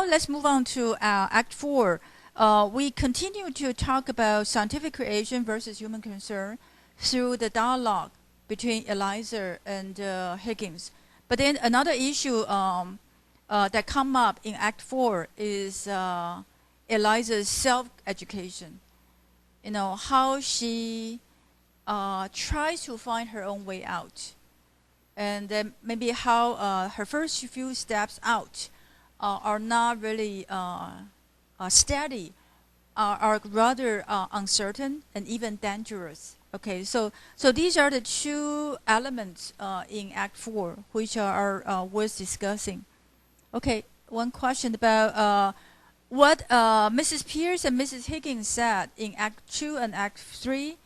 now let's move on to Act 4. We continue to talk about scientific creation versus human concern through the dialogue between Eliza and Higgins. But then another issue that come up in Act 4 is Eliza's self-education. You know, how she tries to find her own way out. And then maybe how her first few steps out are not really steady, are rather uncertain and even dangerous. Okay, so these are the two elements in Act 4 which are worth discussing. Okay, one question about what Mrs. Pierce and Mrs. Higgins said in Act 2 and Act 3,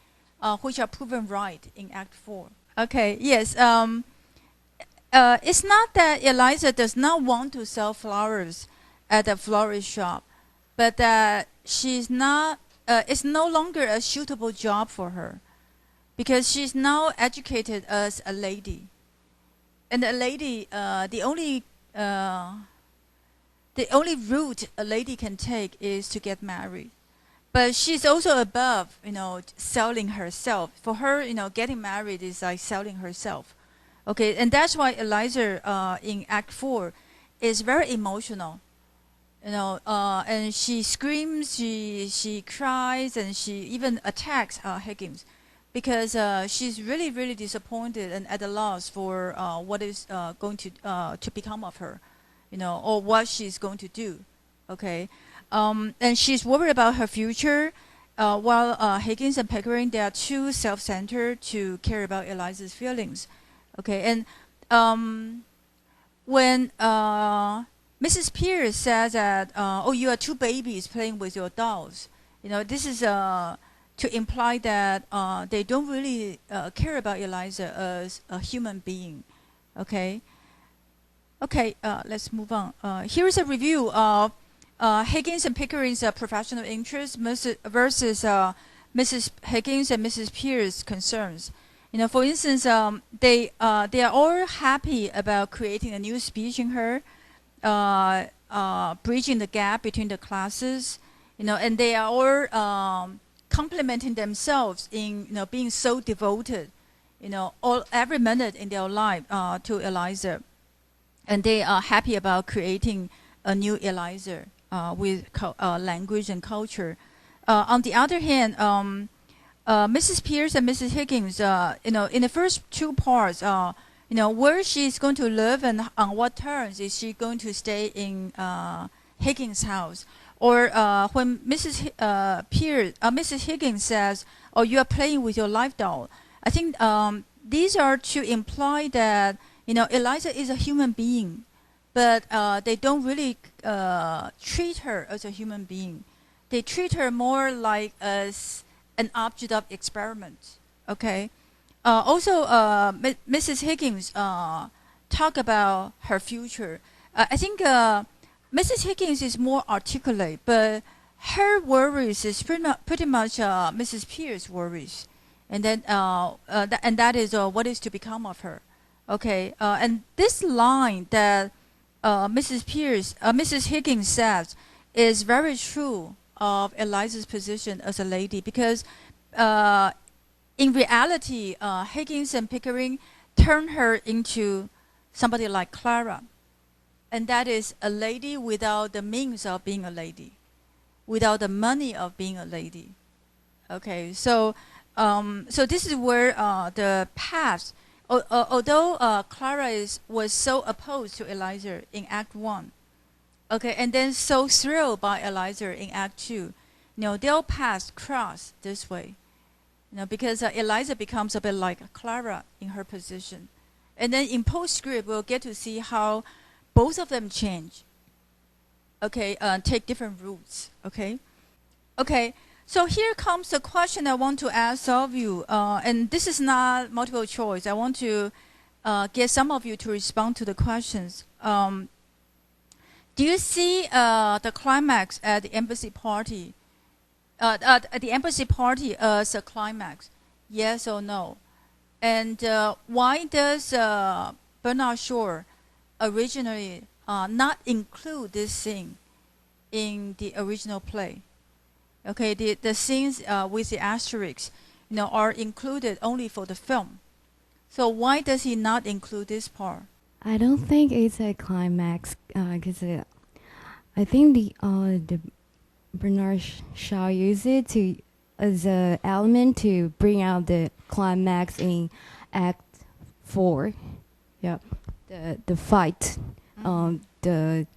which are proven right in Act 4. Okay, yes. It's not that Eliza does not want to sell flowers at a florist shop, but that she's not. It's no longer a suitable job for her, because she's now educated as a lady, and a lady, the only route a lady can take is to get married. But she's also above, you know, selling herself. For her, you know, getting married is like selling herself. Okay, and that's why Eliza in Act 4 is very emotional. You know, and she screams, she cries, and she even attacks Higgins, because she's really, really disappointed and at a loss for what is going to become of her, you know, or what she's going to do. Okay, and she's worried about her future, while Higgins and Pickering, they are too self-centered to care about Eliza's feelings. Okay, and when Mrs. Pierce says that, oh, you are two babies playing with your dolls, you know, this is to imply that they don't really care about Eliza as a human being. Okay. Okay, let's move on. Here is a review of Higgins and Pickering's professional interests versus Mrs. Higgins and Mrs. Pierce's concerns. You know, for instance, they are all happy about creating a new speech in her, bridging the gap between the classes. You know, and they are all complimenting themselves in, you know, being so devoted, you know, every minute in their life to Eliza, and they are happy about creating a new Eliza with language and culture. On the other hand, Mrs. Pierce and Mrs. Higgins, you know, in the first two parts, you know, where she's going to live and on what terms is she going to stay in Higgins' house, or when Mrs. Mrs. Higgins says, "Oh, you are playing with your life doll." I think these are to imply that, you know, Eliza is a human being, but they don't really treat her as a human being. They treat her more like as an object of experiment. Okay. Also, Mrs. Higgins talk about her future. I think Mrs. Higgins is more articulate, but her worries is pretty much Mrs. Pierce's worries, and then and that is what is to become of her. Okay, and this line that Mrs. Higgins says is very true of Eliza's position as a lady, because in reality, Higgins and Pickering turn her into somebody like Clara, and that is a lady without the means of being a lady, without the money of being a lady. Okay, so this is where the path. Although Clara was so opposed to Eliza in Act 1, okay, and then so thrilled by Eliza in Act 2, you know, their paths cross this way, you know, because Eliza becomes a bit like Clara in her position, and then in postscript we'll get to see how both of them change. Okay, take different routes. Okay, okay. So here comes the question I want to ask all of you, and this is not multiple choice. I want to get some of you to respond to the questions. Do you see the climax at the embassy party? At the embassy party as a climax? Yes or no? And why does Bernard Shaw originally not include this scene in the original play. Okay, the scenes with the asterisks, are included only for the film. So why does he not include this part? I don't think it's a climax because I think the Bernard Shaw used it as an element to bring out the climax in Act 4. Yeah, the fight, the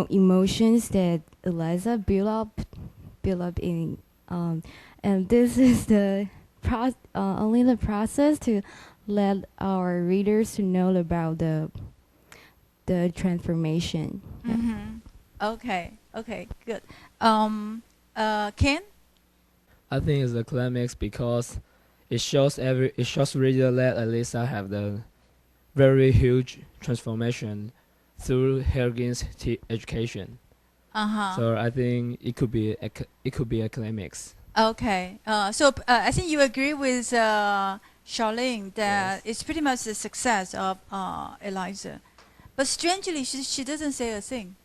emotions that Eliza built up in, and this is the only the process to let our readers to know about the transformation. Okay, good. Ken? I think it's the climax because it shows reader that Eliza have the very huge transformation through Higgins' education. So I think it could be a climax. Okay. So I think you agree with Charlene that it's pretty much the success of Eliza. But strangely, she doesn't say a thing.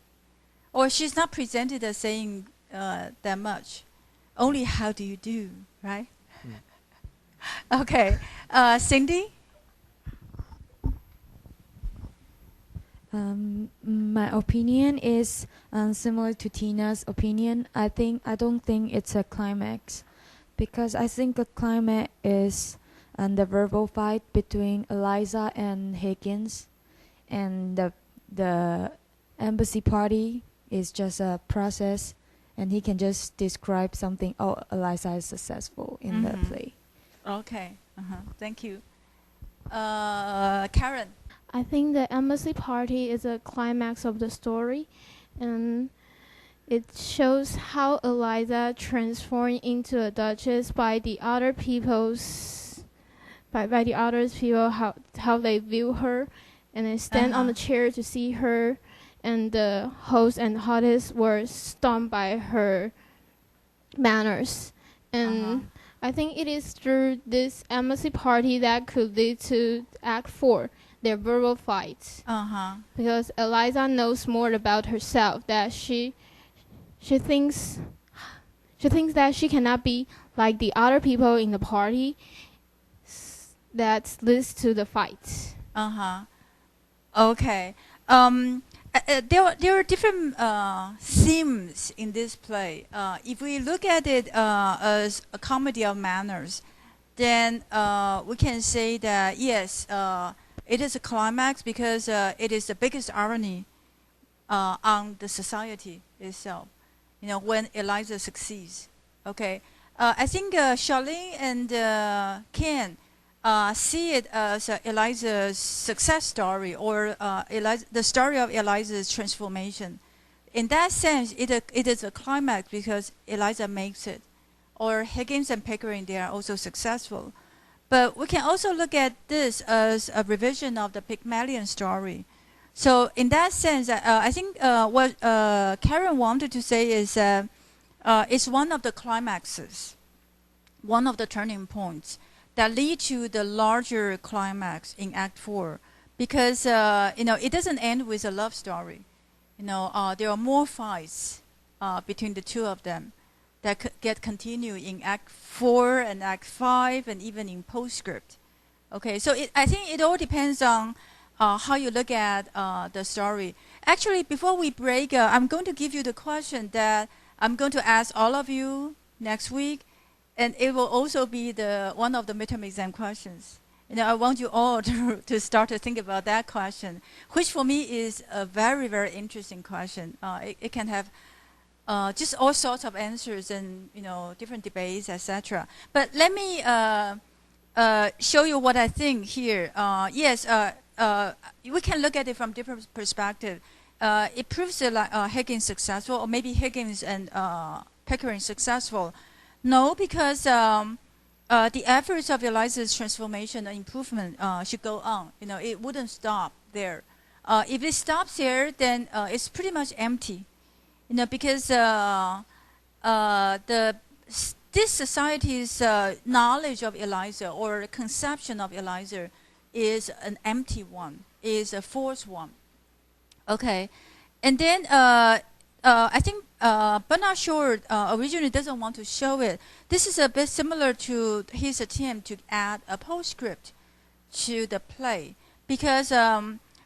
Or she's not presented as saying that much. Only how do you do, right? Okay. Cindy? My opinion is similar to Tina's opinion. I don't think it's a climax, because I think a climax is the verbal fight between Eliza and Higgins, and the embassy party is just a process, and he can just describe something. Oh, Eliza is successful in the play. Okay. Thank you. Karen? I think the embassy party is a climax of the story, and it shows how Eliza transformed into a duchess by the other people's, by the other people, how they view her, and they stand on the chair to see her, and the host and hostess were stunned by her manners. And I think it is through this embassy party that could lead to Act 4. Their verbal fights, because Eliza knows more about herself, that she thinks that she cannot be like the other people in the party. That leads to the fights. Okay. There are different themes in this play. If we look at it as a comedy of manners, then we can say that yes. It is a climax because it is the biggest irony on the society itself. When Eliza succeeds. Okay, I think Charlene and Ken see it as Eliza's success story, or the story of Eliza's transformation. In that sense, it is a climax because Eliza makes it, or Higgins and Pickering, they are also successful. But we can also look at this as a revision of the Pygmalion story. So in that sense, I think what Karen wanted to say is it's one of the climaxes, one of the turning points that lead to the larger climax in Act 4. Because, it doesn't end with a love story. There are more fights between the two of them that get continued in Act 4 and Act 5 and even in postscript. Okay, so I think it all depends on how you look at the story. Actually, before we break, I'm going to give you the question that I'm going to ask all of you next week, and it will also be one of the midterm exam questions. I want you all to start to think about that question, which for me is a very, very interesting question. It can have just all sorts of answers and different debates, etc. But let me show you what I think here. Yes, we can look at it from different perspectives. It proves that Higgins successful, or maybe Higgins and Pickering successful. No, because the efforts of Eliza's transformation and improvement should go on. It wouldn't stop there. If it stops there, then it's pretty much empty. Because this society's knowledge of Eliza, or conception of Eliza, is an empty one, is a false one. Okay, and then I think Bernard Shaw originally doesn't want to show it. This is a bit similar to his attempt to add a postscript to the play, because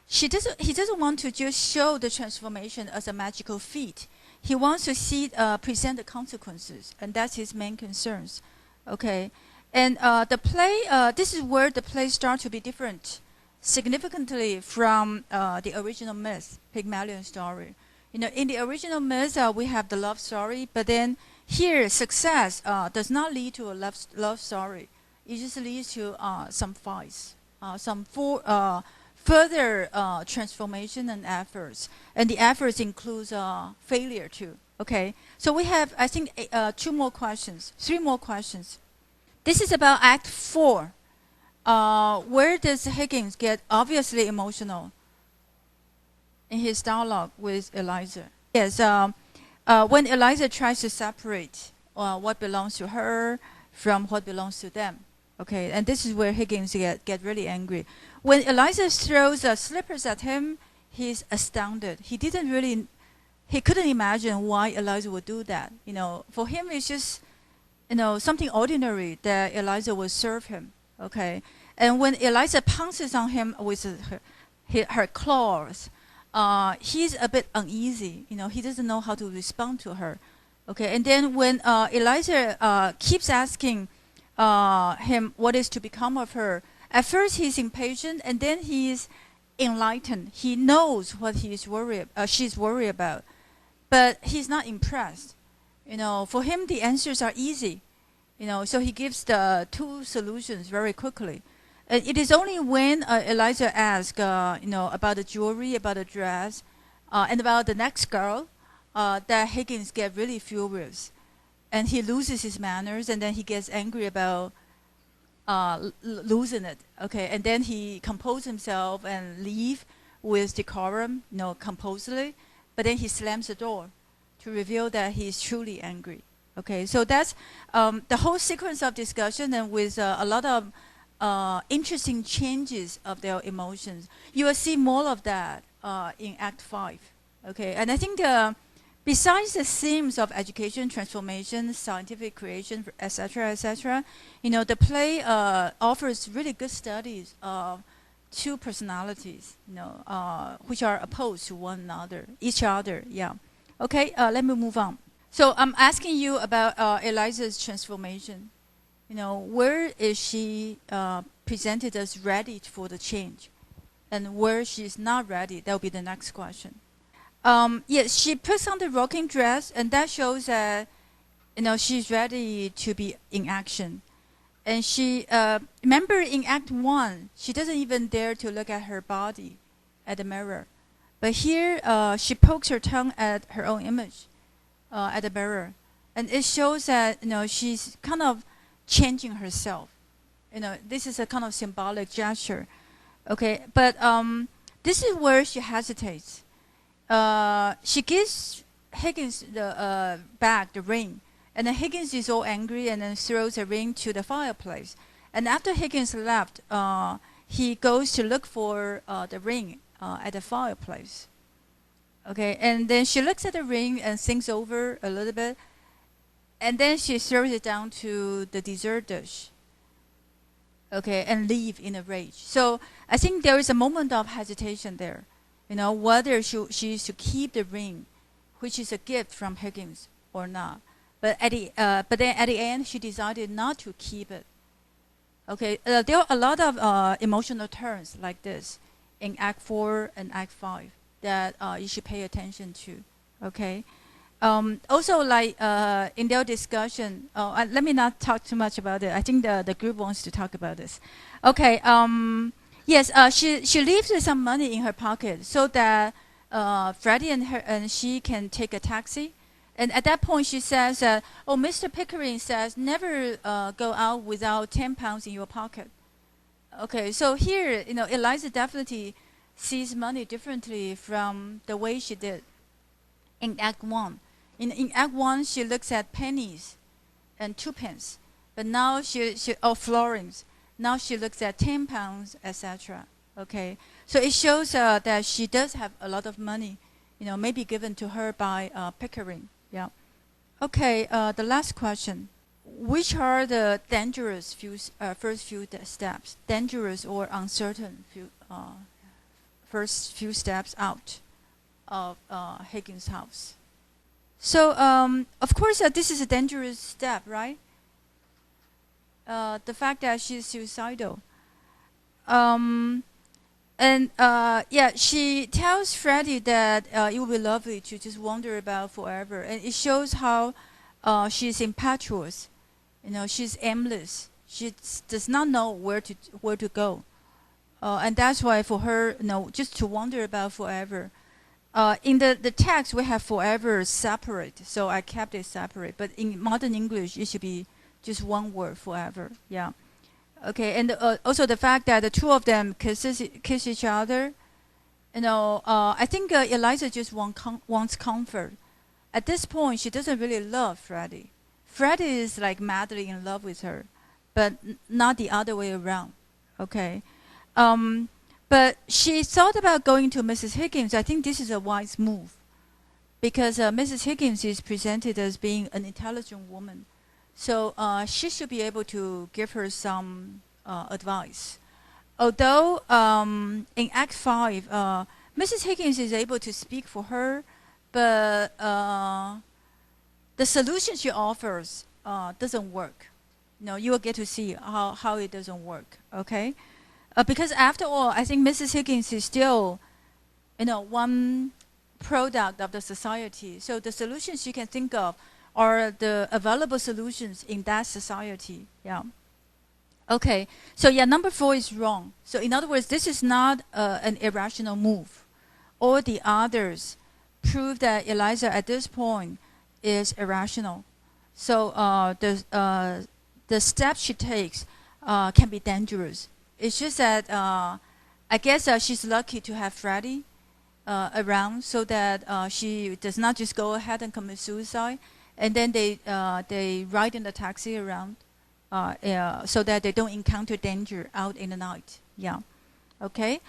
he doesn't want to just show the transformation as a magical feat. He wants to see present the consequences, and that's his main concerns. Okay, and the play, this is where the play starts to be different significantly from the original myth, Pygmalion story. You know, in the original myth, we have the love story, but then here, success does not lead to a love story. It just leads to some fights, some further transformation and efforts. And the efforts includes failure too. Okay, so we have, I think, three more questions. This is about Act 4. Where does Higgins get obviously emotional in his dialogue with Eliza? Yes, when Eliza tries to separate what belongs to her from what belongs to them. Okay, and this is where Higgins get really angry. When Eliza throws slippers at him, he's astounded. He couldn't imagine why Eliza would do that. You know, for him it's just, you know, something ordinary that Eliza would serve him. Okay, and when Eliza pounces on him with her claws, he's a bit uneasy. You know, he doesn't know how to respond to her. Okay, and then when Eliza keeps asking him what is to become of her, at first he's impatient, and then he's enlightened. He knows what she's worried about, but he's not impressed. You know, for him the answers are easy. You know, so he gives the two solutions very quickly. And it is only when Eliza asks, you know, about the jewelry, about the dress, and about the next girl, that Higgins gets really furious, and he loses his manners, and then he gets angry about losing it. Okay, and then he composes himself and leave with decorum, you know, composedly, but then he slams the door to reveal that he is truly angry. Okay, so that's the whole sequence of discussion, and with a lot of interesting changes of their emotions. You will see more of that in Act 5. Okay, and I think besides the themes of education, transformation, scientific creation, etc., you know, the play offers really good studies of two personalities, you know, which are opposed to one another, each other. Yeah. Okay, let me move on. So I'm asking you about Eliza's transformation. You know, where is she presented as ready for the change, and where she's not ready? That will be the next question. Yes, she puts on the rocking dress, and that shows that, you know, she's ready to be in action. And she, remember in Act 1, she doesn't even dare to look at her body at the mirror. But here, she pokes her tongue at her own image at the mirror. And it shows that, you know, she's kind of changing herself. You know, this is a kind of symbolic gesture. Okay, but this is where she hesitates. She gives Higgins back the ring, and then Higgins is all angry and then throws the ring to the fireplace. And after Higgins left, he goes to look for the ring at the fireplace. Okay, and then she looks at the ring and thinks over a little bit, and then she throws it down to the dessert dish. Okay, and leave in a rage. So I think there is a moment of hesitation there. You know, whether she is to keep the ring, which is a gift from Higgins, or not. But then at the end, she decided not to keep it. Okay, there are a lot of emotional turns like this in Act 4 and Act 5 that you should pay attention to. Okay. Also, like in their discussion, let me not talk too much about it. I think the group wants to talk about this. Okay. Yes, she leaves some money in her pocket so that Freddie and she can take a taxi. And at that point, she says, "Oh, Mr. Pickering says never go out without 10 pounds in your pocket." Okay, so here, you know, Eliza definitely sees money differently from the way she did in Act 1. In Act 1, she looks at pennies and 2 pence, but now or florins. Now she looks at 10 pounds, etc. Okay, so it shows that she does have a lot of money, maybe given to her by Pickering. Yeah. Okay. The last question: which are the dangerous first few steps? Dangerous or uncertain first few steps out of Higgins' house. So of course this is a dangerous step, right? The fact that she's suicidal. Yeah, she tells Freddie that it would be lovely to just wander about forever, and it shows how she's impetuous. She's aimless. She does not know where to go, and that's why for her, just to wander about forever. In the text, we have forever separate, so I kept it separate. But in modern English, it should be just one word, forever. Yeah. Okay, and also the fact that the two of them kiss each other. I think Eliza just wants comfort. At this point, she doesn't really love Freddie. Freddie is like madly in love with her, but not the other way around. Okay. But she thought about going to Mrs. Higgins. I think this is a wise move, because Mrs. Higgins is presented as being an intelligent woman. So she should be able to give her some advice. Although in Act 5, Mrs. Higgins is able to speak for her, but the solution she offers doesn't work. You will get to see how it doesn't work. Okay, because after all, I think Mrs. Higgins is still, one product of the society. So the solutions she can think of are the available solutions in that society. Yeah. Okay. So yeah, number 4 is wrong. So in other words, this is not an irrational move. All the others prove that Eliza at this point is irrational. So the steps she takes can be dangerous. It's just that I guess she's lucky to have Freddie around, so that she does not just go ahead and commit suicide. And then they ride in the taxi around so that they don't encounter danger out in the night. Yeah. Okay.